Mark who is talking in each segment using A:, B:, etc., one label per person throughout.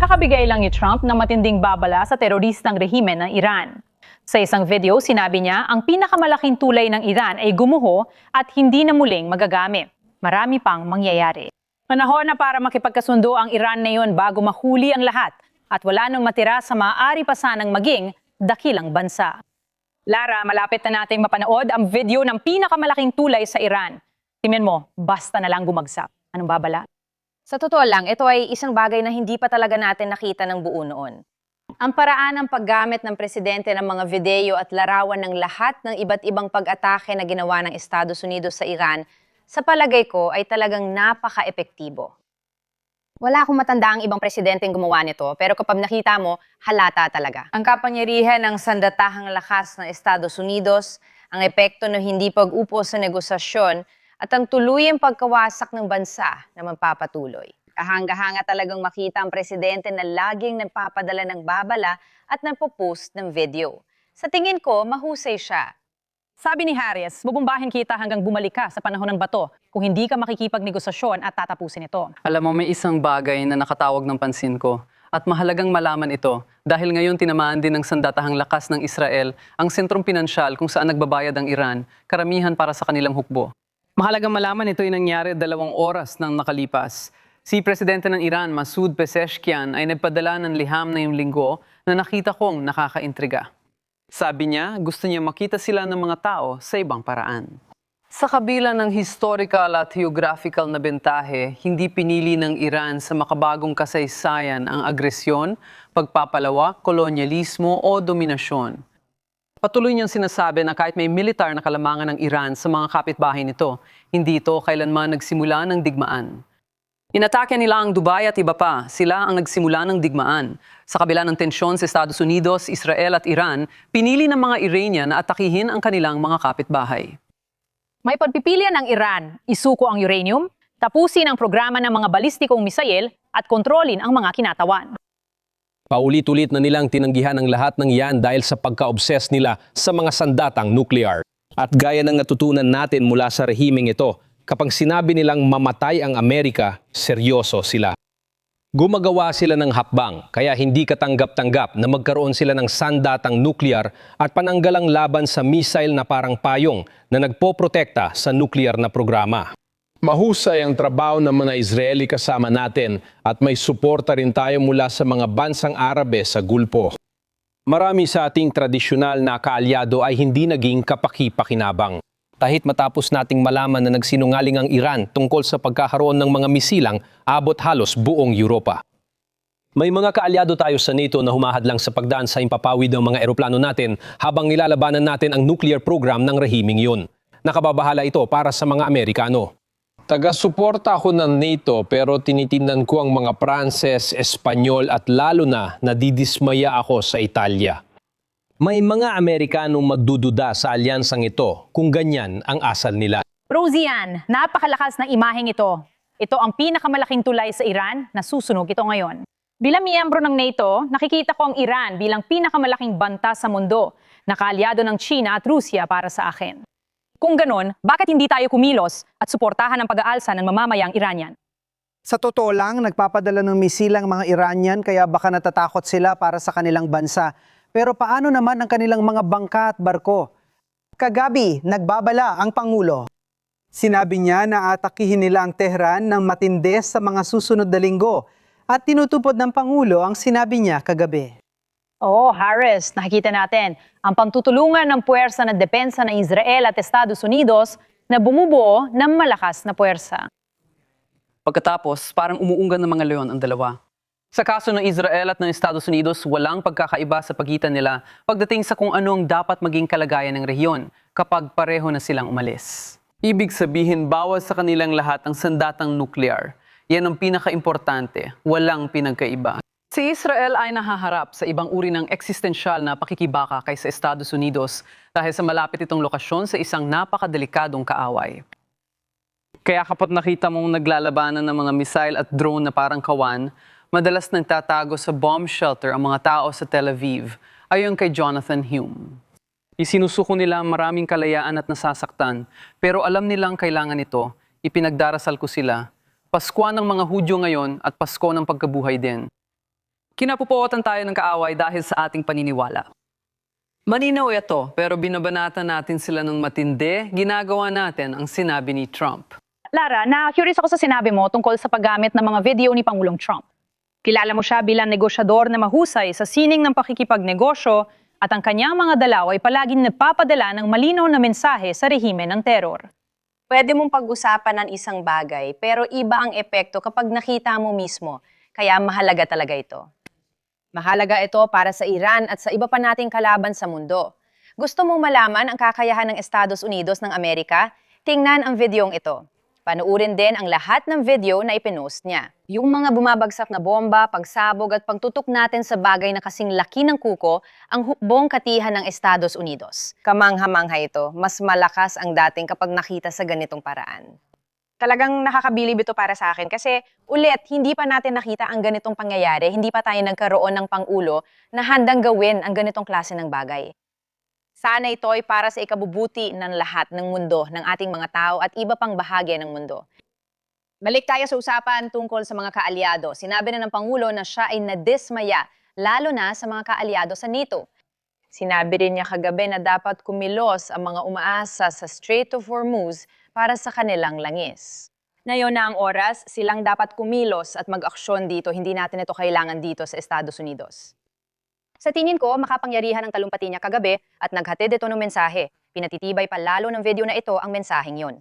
A: Kakabigay lang ni Trump ng matinding babala sa teroristang rehimen ng Iran. Sa isang video, sinabi niya ang pinakamalaking tulay ng Iran ay gumuho at hindi na muling magagamit. Marami pang mangyayari. Panahon na para makipagkasundo ang Iran ngayon bago mahuli ang lahat at wala nang matira sa maaari pa sanang maging dakilang bansa. Lara, malapit na nating mapanood ang video ng pinakamalaking tulay sa Iran. Tingnan mo, basta na lang gumagsak. Anong babala?
B: Sa totoo lang, ito ay isang bagay na hindi pa talaga natin nakita ng buo noon. Ang paraan ng paggamit ng presidente ng mga video at larawan ng lahat ng iba't ibang pag-atake na ginawa ng Estados Unidos sa Iran, sa palagay ko ay talagang napaka-epektibo. Wala akong matanda ang ibang presidenteng gumawa nito, pero kapag nakita mo, halata talaga. Ang kapangyarihan ng sandatahang lakas ng Estados Unidos, ang epekto ng hindi pag-upo sa negosasyon, at ang tuluyang pagkawasak ng bansa na magpapatuloy. Kahanga-hanga talagang makita ang presidente na laging nagpapadala ng babala at nagpo-post ng video. Sa tingin ko, mahusay siya.
A: Sabi ni Harris, bubumbahin kita hanggang bumalik ka sa panahon ng bato kung hindi ka makikipagnegosasyon at tatapusin ito.
C: Alam mo, may isang bagay na nakatawag ng pansin ko at mahalagang malaman ito dahil ngayon tinamaan din ng sandatahang lakas ng Israel ang sentrong pinansyal kung saan nagbabayad ang Iran, karamihan para sa kanilang hukbo. Mahalagang malaman ito ay nangyari 2 oras nang nakalipas. Si Presidente ng Iran, Masoud Pezeshkian, ay nagpadala ng liham na yung linggo na nakita kong nakakaintriga. Sabi niya, gusto niya makita sila ng mga tao sa ibang paraan. Sa kabila ng historical at geographical na bentahe, hindi pinili ng Iran sa makabagong kasaysayan ang agresyon, pagpapalawak, kolonyalismo o dominasyon. Patuloy niyang sinasabi na kahit may militar na kalamangan ng Iran sa mga kapitbahay nito, hindi ito kailanman nagsimula ng digmaan. Inatake nila ang Dubai at iba pa. Sila ang nagsimula ng digmaan. Sa kabila ng tensyon sa Estados Unidos, Israel at Iran, pinili ng mga Iranian na atakihin ang kanilang mga kapitbahay.
A: May pagpipilian ng Iran, isuko ang uranium, tapusin ang programa ng mga balistikong misail at kontrolin ang mga kinatawan.
D: Paulit-ulit na nilang tinanggihan ang lahat ng yan dahil sa pagka-obses nila sa mga sandatang nuclear. At gaya ng natutunan natin mula sa rehimeng ito, kapag sinabi nilang mamatay ang Amerika, seryoso sila. Gumagawa sila ng hakbang, kaya hindi katanggap-tanggap na magkaroon sila ng sandatang nuclear at pananggalang laban sa missile na parang payong na nagpoprotekta sa nuclear na programa. Mahusay ang trabaho ng mga Israeli kasama natin at may suporta rin tayo mula sa mga bansang Arabe sa Gulpo. Marami sa ating tradisyonal na kaalyado ay hindi naging kapaki-pakinabang. Kahit matapos nating malaman na nagsinungaling ang Iran tungkol sa pagkakaroon ng mga misilang, abot halos buong Europa. May mga kaalyado tayo sa NATO na humahadlang sa pagdaan sa impapawid ng mga eroplano natin habang nilalabanan natin ang nuclear program ng rehimeng yun. Nakababahala ito para sa mga Amerikano. Taga-suporta ako ng NATO pero tinitingnan ko ang mga Pranses, Espanyol at lalo na nadidismaya ako sa Italia. May mga Amerikanong magdududa sa alyansang ito kung ganyan ang asal nila.
A: Rosian, napakalakas ng imaheng ito. Ito ang pinakamalaking tulay sa Iran na susunog ito ngayon. Bilang miyembro ng NATO, nakikita ko ang Iran bilang pinakamalaking banta sa mundo na kaalyado ng China at Rusya para sa akin. Kung ganon, bakit hindi tayo kumilos at suportahan ang pag-aalsa ng mamamayang Iranian?
E: Sa totoo lang, nagpapadala ng misilang mga Iranian kaya baka natatakot sila para sa kanilang bansa. Pero paano naman ang kanilang mga bangka at barko? Kagabi, nagbabala ang Pangulo. Sinabi niya na atakihin nila ang Tehran ng matindi sa mga susunod na linggo at tinutupod ng Pangulo ang sinabi niya kagabi.
A: Oo, Harris, nakikita natin ang pagtutulungan ng puwersa ng depensa ng Israel at Estados Unidos na bumubuo ng malakas na puwersa.
C: Pagkatapos, parang umuunggan ng mga leon ang dalawa. Sa kaso ng Israel at ng Estados Unidos, walang pagkakaiba sa pagitan nila pagdating sa kung anong dapat maging kalagayan ng rehiyon kapag pareho na silang umalis. Ibig sabihin, bawal sa kanilang lahat ang sandatang nuklear. Yan ang pinaka-importante, walang pinagkaiba. Si Israel ay nahaharap sa ibang uri ng eksistensyal na pakikibaka kaysa Estados Unidos dahil sa malapit itong lokasyon sa isang napakadelikadong kaaway. Kaya kapag nakita mong naglalabanan ng mga missile at drone na parang kawan, madalas nagtatago sa bomb shelter ang mga tao sa Tel Aviv, ayon kay Jonathan Hume. Isinusuko nila maraming kalayaan at nasasaktan, pero alam nilang kailangan ito, ipinagdarasal ko sila. Pasko ng mga Hudyo ngayon at Pasko ng pagkabuhay din. Kinapupuotan tayo ng kaaway dahil sa ating paniniwala. Malinaw ito, pero binabanatan natin sila ng matindi, ginagawa natin ang sinabi ni Trump.
A: Lara, na-curious ako sa sinabi mo tungkol sa paggamit ng mga video ni Pangulong Trump. Kilala mo siya bilang negosyador na mahusay sa sining ng pakikipagnegosyo at ang kanyang mga dalaw ay palaging nagpapadala ng malinaw na mensahe sa rehimen ng teror.
B: Pwede mong pag-usapan ng isang bagay, pero iba ang epekto kapag nakita mo mismo. Kaya mahalaga talaga ito. Mahalaga ito para sa Iran at sa iba pa nating kalaban sa mundo. Gusto mong malaman ang kakayahan ng Estados Unidos ng Amerika? Tingnan ang videong ito. Panuurin din ang lahat ng video na ipinost niya. Yung mga bumabagsak na bomba, pagsabog at pagtutok natin sa bagay na kasing laki ng kuko, ang hukbong katihan ng Estados Unidos. Kamangha-mangha ito, mas malakas ang dating kapag nakita sa ganitong paraan. Talagang nakakabilib ito para sa akin kasi ulit, hindi pa natin nakita ang ganitong pangyayari, hindi pa tayo nagkaroon ng pangulo na handang gawin ang ganitong klase ng bagay. Sana ito ay para sa ikabubuti ng lahat ng mundo, ng ating mga tao at iba pang bahagi ng mundo. Balik tayo sa usapan tungkol sa mga kaalyado. Sinabi na ng Pangulo na siya ay nadismaya, lalo na sa mga kaalyado sa NATO. Sinabi rin niya kagabi na dapat kumilos ang mga umaasa sa Strait of Hormuz para sa kanilang langis. Ngayon na ang oras, silang dapat kumilos at mag-aksyon dito. Hindi natin ito kailangan dito sa Estados Unidos. Sa tingin ko, makapangyarihan ang talumpati niya kagabi at naghatid ito ng mensahe. Pinatitibay pa lalo ng video na ito ang mensaheng yon.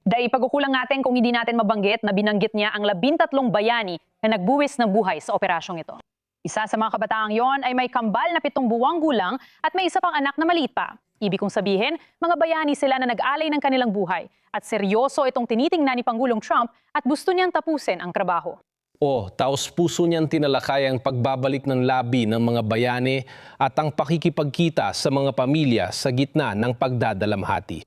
A: Dahil pagkukulang natin kung hindi natin mabanggit na binanggit niya ang 13 bayani na nagbuwis ng buhay sa operasyong ito. Isa sa mga kabataang yon ay may kambal na 7 buwang gulang at may isa pang anak na maliit pa. Ibig kong sabihin, mga bayani sila na nag-alay ng kanilang buhay at seryoso itong tinitingnan ni Pangulong Trump at gusto niyang tapusin ang trabaho.
D: Taos puso niyang tinalakay ang pagbabalik ng labi ng mga bayani at ang pakikipagkita sa mga pamilya sa gitna ng pagdadalamhati.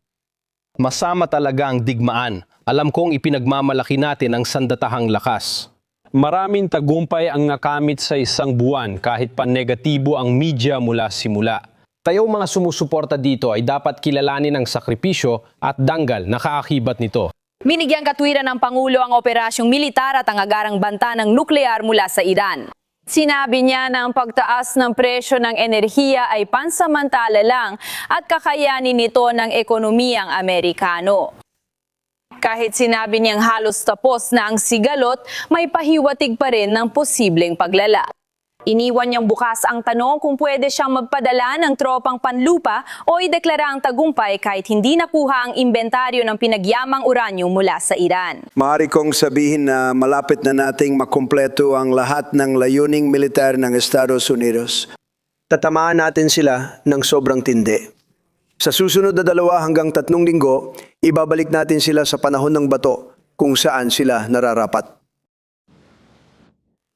D: Masama talaga ang digmaan. Alam kong ipinagmamalaki natin ang sandatahang lakas. Maraming tagumpay ang nakamit sa isang buwan kahit pa negatibo ang media mula simula. Tayong mga sumusuporta dito ay dapat kilalanin ang sakripisyo at danggal na kaakibat nito.
F: Binigyang katwiran ng Pangulo ang operasyong militar at ang agarang banta ng nuklear mula sa Iran. Sinabi niya na ang pagtaas ng presyo ng enerhiya ay pansamantala lang at kakayanin nito ng ekonomiyang Amerikano. Kahit sinabi niyang halos tapos na ang sigalot, may pahiwatig pa rin ng posibleng paglala. Iniwan niyang bukas ang tanong kung pwede siyang magpadala ng tropang panlupa o ideklara ang tagumpay kahit hindi nakuha ang inventaryo ng pinagyamang uranyum mula sa Iran.
G: Maaari kong sabihin na malapit na nating makumpleto ang lahat ng layuning militar ng Estados Unidos. Tatamaan natin sila ng sobrang tindi. Sa susunod na 2 hanggang 3 linggo, ibabalik natin sila sa panahon ng bato kung saan sila nararapat.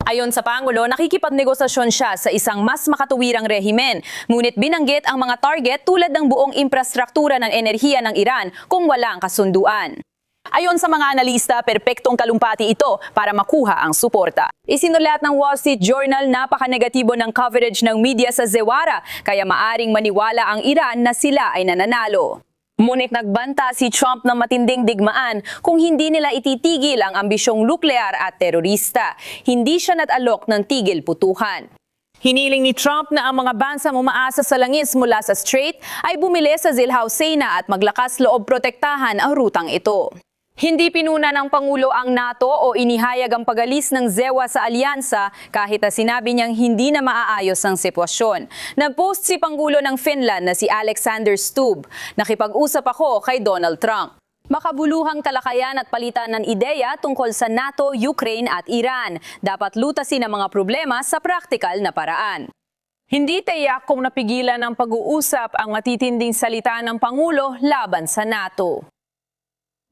F: Ayon sa Pangulo, nakikipagnegosasyon siya sa isang mas makatuwirang rehimen. Ngunit binanggit ang mga target tulad ng buong infrastruktura ng enerhiya ng Iran kung walang kasunduan. Ayon sa mga analista, perpektong talumpati ito para makuha ang suporta. Isinulat ng Wall Street Journal, napaka-negatibo ng coverage ng media sa Zewara, kaya maaring maniwala ang Iran na sila ay nananalo. Ngunit nagbanta si Trump ng matinding digmaan kung hindi nila ititigil ang ambisyong nuklear at terorista. Hindi siya natalok ng tigil putuhan. Hiniling ni Trump na ang mga bansang umaasa sa langis mula sa Strait ay bumili sa Zilhauseina at maglakas loob protektahan ang rutang ito. Hindi pinuna ng Pangulo ang NATO o inihayag ang pag-alis ng ZEWA sa alyansa kahit na sinabi niyang hindi na maaayos ang sitwasyon. Nag-post si Pangulo ng Finland na si Alexander Stubb. Nakipag-usap ako kay Donald Trump. Makabuluhang talakayan at palitan ng ideya tungkol sa NATO, Ukraine at Iran. Dapat lutasin ang mga problema sa praktikal na paraan.
A: Hindi tiyak kung napigilan ng pag-uusap ang matitinding salita ng Pangulo laban sa NATO.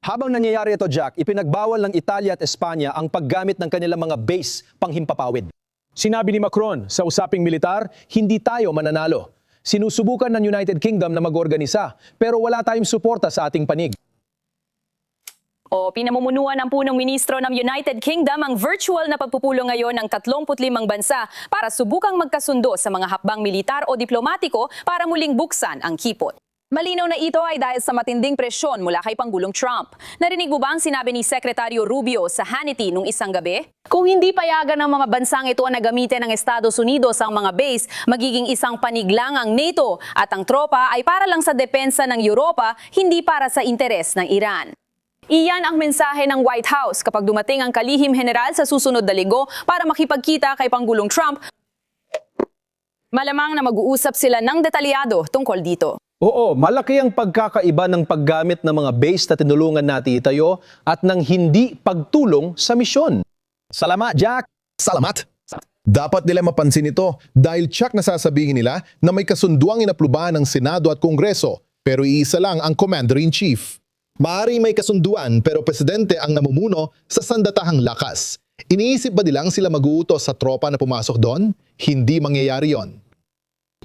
H: Habang nangyayari ito, Jack, ipinagbawal ng Italia at Espanya ang paggamit ng kanilang mga base panghimpapawid. Sinabi ni Macron sa usaping militar, hindi tayo mananalo. Sinusubukan ng United Kingdom na mag-organisa, pero wala tayong suporta sa ating panig.
F: Pinamumunuan ng punong ministro ng United Kingdom ang virtual na pagpupulong ngayon ng 35 bansa para subukang magkasundo sa mga hakbang militar o diplomatiko para muling buksan ang kipot. Malinaw na ito ay dahil sa matinding presyon mula kay Pangulong Trump. Narinig mo ba ang sinabi ni Sekretaryo Rubio sa Hannity nung isang gabi? Kung hindi payagan ng mga bansang ito na gamitin ng Estados Unidos ang mga base, magiging isang paniglang ang NATO at ang tropa ay para lang sa depensa ng Europa, hindi para sa interes ng Iran. Iyan ang mensahe ng White House kapag dumating ang kalihim general sa susunod na linggo para makipagkita kay Pangulong Trump. Malamang na mag-uusap sila ng detalyado tungkol dito.
H: Oo, malaki ang pagkakaiba ng paggamit ng mga base na tinulungan natin itayo at ng hindi pagtulong sa misyon. Salamat, Jack!
I: Salamat! Dapat nila mapansin ito dahil tsak na sasabihin nila na may kasunduang inaplubahan ng Senado at Kongreso pero iisa lang ang Commander-in-Chief. Maaari may kasunduan pero presidente ang namumuno sa sandatahang lakas. Iniisip ba nilang sila mag-uutos sa tropa na pumasok doon? Hindi mangyayari yon.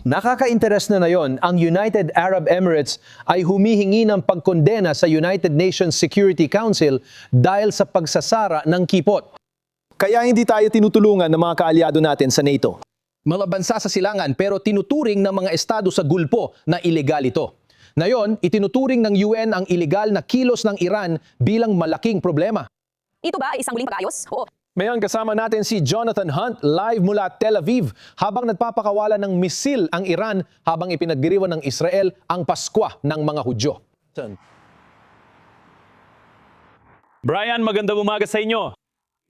H: Nakaka-interes na yon, ang United Arab Emirates ay humihingi ng pagkondena sa United Nations Security Council dahil sa pagsasara ng kipot. Kaya hindi tayo tinutulungan ng mga kaalyado natin sa NATO. Mga bansa sa silangan pero tinuturing ng mga estado sa Gulpo na ilegal ito. Ngayon, itinuturing ng UN ang ilegal na kilos ng Iran bilang malaking problema.
F: Ito ba ay isang muling pag-ayos? Oo.
H: Ngayon kasama natin si Jonathan Hunt live mula Tel Aviv habang nagpapakawala ng misil ang Iran habang ipinagdiriwan ng Israel ang Paskwa ng mga Hudyo.
J: Brian, magandang umaga sa inyo.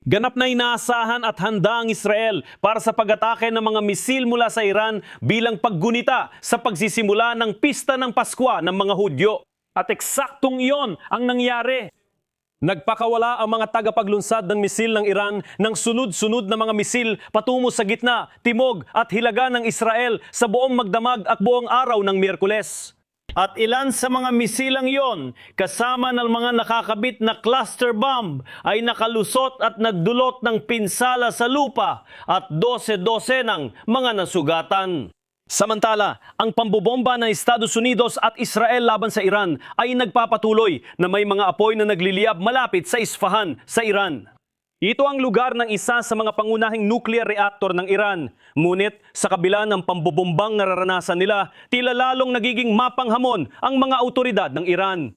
J: Ganap na inaasahan at handa ang Israel para sa pag-atake ng mga misil mula sa Iran bilang paggunita sa pagsisimula ng pista ng Paskwa ng mga Hudyo. At eksaktong iyon ang nangyari. Nagpakawala ang mga tagapaglunsad ng misil ng Iran ng sunod-sunod na mga misil patungo sa gitna, timog at hilaga ng Israel sa buong magdamag at buong araw ng Miyerkules. At ilan sa mga misilang yon, kasama ng mga nakakabit na cluster bomb, ay nakalusot at nagdulot ng pinsala sa lupa at 12-12 ng mga nasugatan. Samantala, ang pambobomba ng Estados Unidos at Israel laban sa Iran ay nagpapatuloy na may mga apoy na nagliliyab malapit sa Isfahan sa Iran. Ito ang lugar ng isa sa mga pangunahing nuclear reactor ng Iran. Ngunit sa kabila ng pambobombang nararanasan nila, tila lalong nagiging mapanghamon ang mga autoridad ng Iran.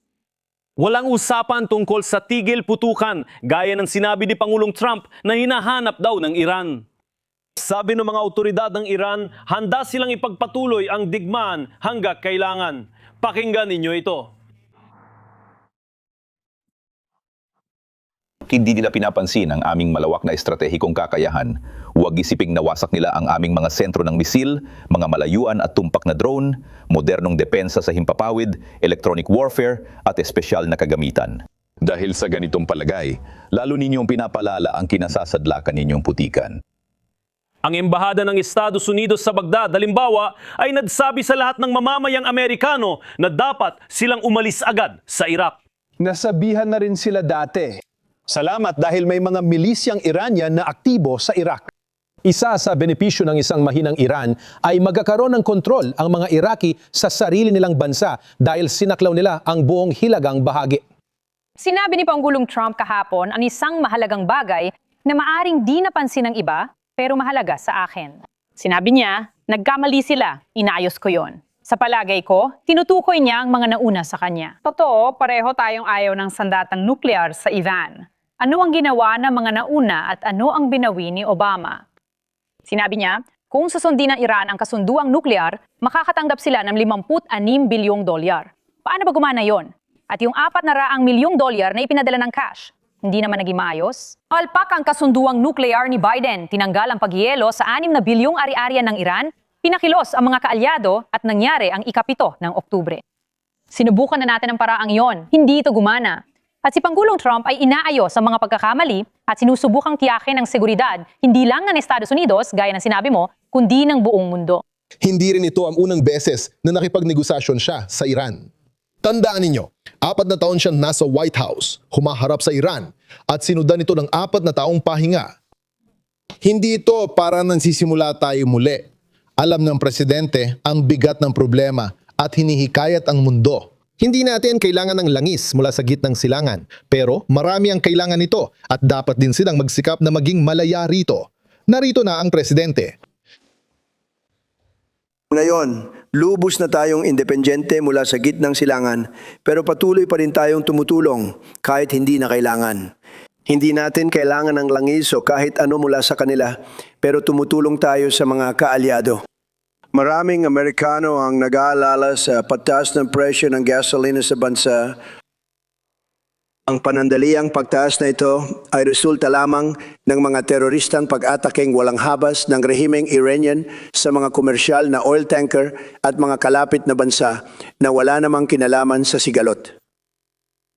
J: Walang usapan tungkol sa tigil putukan gaya ng sinabi ni Pangulong Trump na hinahanap daw ng Iran. Sabi ng mga autoridad ng Iran, handa silang ipagpatuloy ang digmaan hangga't kailangan. Pakinggan ninyo ito.
K: Hindi nila pinapansin ang aming malawak na estratehikong kakayahan. Huwag isiping nawasak nila ang aming mga sentro ng misil, mga malayuan at tumpak na drone, modernong depensa sa himpapawid, electronic warfare at espesyal na kagamitan. Dahil sa ganitong palagay, lalo ninyong pinapalala ang kinasasadlakan ninyong putikan.
J: Ang Embahada ng Estados Unidos sa Baghdad, halimbawa, ay nagsabi sa lahat ng mamamayang Amerikano na dapat silang umalis agad sa Iraq.
H: Nasabihan na rin sila dati. Salamat dahil may mga milisyang Iranian na aktibo sa Iraq. Isa sa benepisyo ng isang mahinang Iran ay magkakaroon ng kontrol ang mga Iraqi sa sarili nilang bansa dahil sinaklaw nila ang buong hilagang bahagi.
A: Sinabi ni Pangulong Trump kahapon ang isang mahalagang bagay na maaring di napansin ng iba pero mahalaga sa akin. Sinabi niya, nagkamali sila, inayos ko yon. Sa palagay ko, tinutukoy niya ang mga nauna sa kanya. Totoo, pareho tayong ayaw ng sandatang nuklear sa Iran. Ano ang ginawa ng mga nauna at ano ang binawi ni Obama? Sinabi niya, kung susundin ng Iran ang kasunduang nuklear, makakatanggap sila ng $56 bilyong. Paano ba gumana yon? At yung $400 milyong na ipinadala ng cash, hindi naman naging maayos. Alpak ang kasunduang nuclear ni Biden, tinanggal ang paghiyelo sa 6 na bilyong ari-arian ng Iran, pinakilos ang mga kaalyado at nangyari ang ika-7 ng Oktubre. Sinubukan na natin ang paraang yon, hindi ito gumana. At si Pangulong Trump ay inaayos ang mga pagkakamali at sinusubukang tiyakin ang seguridad, hindi lang ng Estados Unidos, gaya ng sinabi mo, kundi ng buong mundo.
I: Hindi rin ito ang unang beses na nakipagnegosasyon siya sa Iran. Tandaan ninyo, 4 na taon siyang nasa White House, humaharap sa Iran, at sinundan ito ng 4 na taong pahinga. Hindi ito para nansisimula tayo muli. Alam ng presidente ang bigat ng problema at hinihikayat ang mundo. Hindi natin kailangan ng langis mula sa gitnang silangan, pero marami ang kailangan nito at dapat din silang magsikap na maging malaya rito. Narito na ang presidente.
G: Ngayon, lubos na tayong independyente mula sa gitnang silangan, pero patuloy pa rin tayong tumutulong kahit hindi na kailangan. Hindi natin kailangan ng langis o kahit ano mula sa kanila, pero tumutulong tayo sa mga kaalyado. Maraming Amerikano ang nag-aalala sa pagtaas ng presyo ng gasolina sa bansa. Ang panandaliang pagtaas na ito ay resulta lamang ng mga teroristang pag-ataking walang habas ng rehimeng Iranian sa mga komersyal na oil tanker at mga kalapit na bansa na wala namang kinalaman sa sigalot.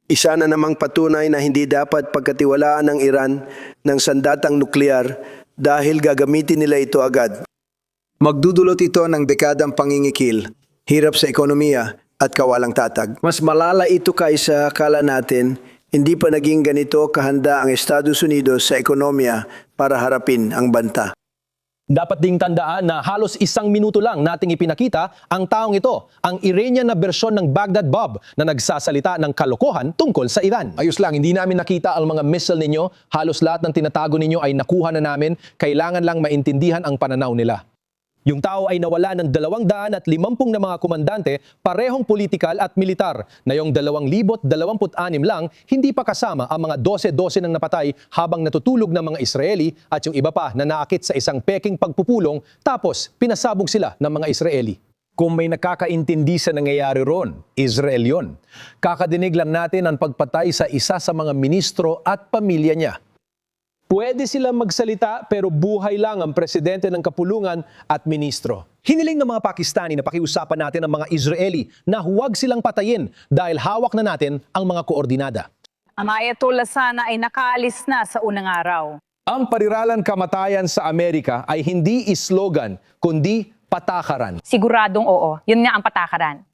G: Isa na namang patunay na hindi dapat pagkatiwalaan ng Iran ng sandatang nuklear dahil gagamitin nila ito agad. Magdudulot ito ng dekadang pangingikil, hirap sa ekonomiya at kawalang tatag. Mas malala ito kaysa akala natin. Hindi pa naging ganito kahanda ang Estados Unidos sa ekonomiya para harapin ang banta.
H: Dapat ding tandaan na halos 1 minuto lang nating ipinakita ang taong ito, ang Iranian na bersyon ng Baghdad Bob na nagsasalita ng kalokohan tungkol sa Iran. Ayos lang, hindi namin nakita ang mga missile ninyo. Halos lahat ng tinatago ninyo ay nakuha na namin. Kailangan lang maintindihan ang pananaw nila. Yung tao ay nawala ng 250 na mga komandante, parehong politikal at militar, na yung 2,026 lang hindi pa kasama ang mga 12-12 ng napatay habang natutulog ng mga Israeli at yung iba pa na naakit sa isang peking pagpupulong tapos pinasabog sila ng mga Israeli. Kung may nakakaintindi sa nangyayari ron, Israel yon. Kakadinig lang natin ang pagpatay sa isa sa mga ministro at pamilya niya. Pwede silang magsalita pero buhay lang ang presidente ng kapulungan at ministro. Hiniling ng mga Pakistani na pakiusapan natin ang mga Israeli na huwag silang patayin dahil hawak na natin ang mga koordinada.
A: Ang Ayatollah sana ay nakaalis na sa unang araw.
H: Ang pariralan kamatayan sa Amerika ay hindi slogan kundi patakaran.
A: Siguradong oo, yun nga ang patakaran.